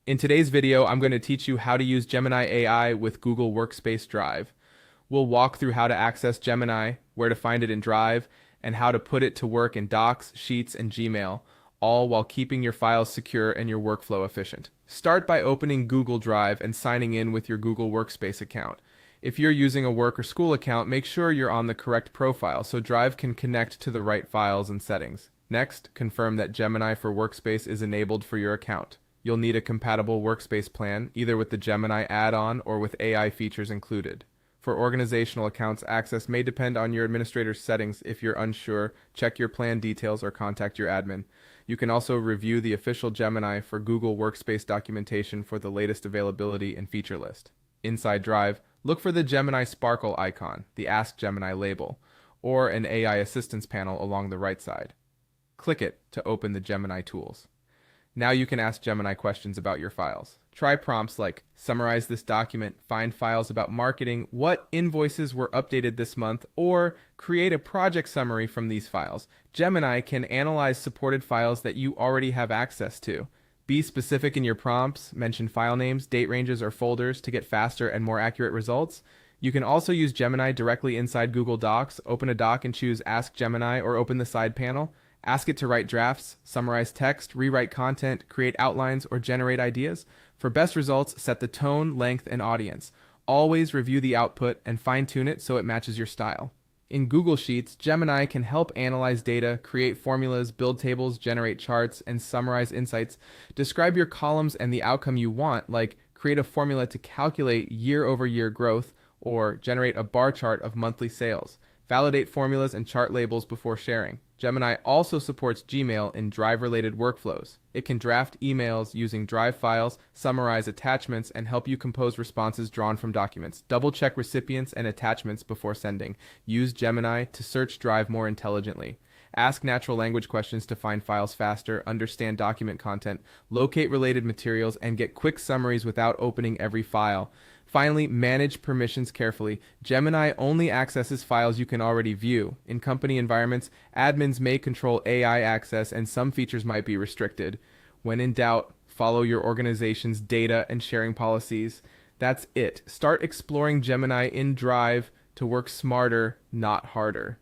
In today's video, I'm going to teach you how to use Gemini AI with Google Workspace Drive. We'll walk through how to access Gemini, where to find it in Drive, and how to put it to work in Docs, Sheets, and Gmail, all while keeping your files secure and your workflow efficient. Start by opening Google Drive and signing in with your Google Workspace account. If you're using a work or school account, make sure you're on the correct profile so Drive can connect to the right files and settings. Next, confirm that Gemini for Workspace is enabled for your account. You'll need a compatible workspace plan, either with the Gemini add-on or with AI features included. For organizational accounts, access may depend on your administrator's settings. If you're unsure, check your plan details or contact your admin. You can also review the official Gemini for Google Workspace documentation for the latest availability and feature list. Inside Drive, look for the Gemini Sparkle icon, the Ask Gemini label, or an AI assistance panel along the right side. Click it to open the Gemini tools. Now you can ask Gemini questions about your files. Try prompts like, summarize this document, find files about marketing, what invoices were updated this month, or create a project summary from these files. Gemini can analyze supported files that you already have access to. Be specific in your prompts, mention file names, date ranges, or folders to get faster and more accurate results. You can also use Gemini directly inside Google Docs. Open a doc and choose Ask Gemini or open the side panel. Ask it to write drafts, summarize text, rewrite content, create outlines, or generate ideas. For best results, set the tone, length, and audience. Always review the output and fine-tune it so it matches your style. In Google Sheets, Gemini can help analyze data, create formulas, build tables, generate charts, and summarize insights. Describe your columns and the outcome you want, like create a formula to calculate year-over-year growth or generate a bar chart of monthly sales. Validate formulas and chart labels before sharing. Gemini also supports Gmail in Drive-related workflows. It can draft emails using Drive files, summarize attachments, and help you compose responses drawn from documents. Double-check recipients and attachments before sending. Use Gemini to search Drive more intelligently. Ask natural language questions to find files faster, understand document content, locate related materials, and get quick summaries without opening every file. Finally, manage permissions carefully. Gemini only accesses files you can already view. In company environments, admins may control AI access and some features might be restricted. When in doubt, follow your organization's data and sharing policies. That's it. Start exploring Gemini in Drive to work smarter, not harder.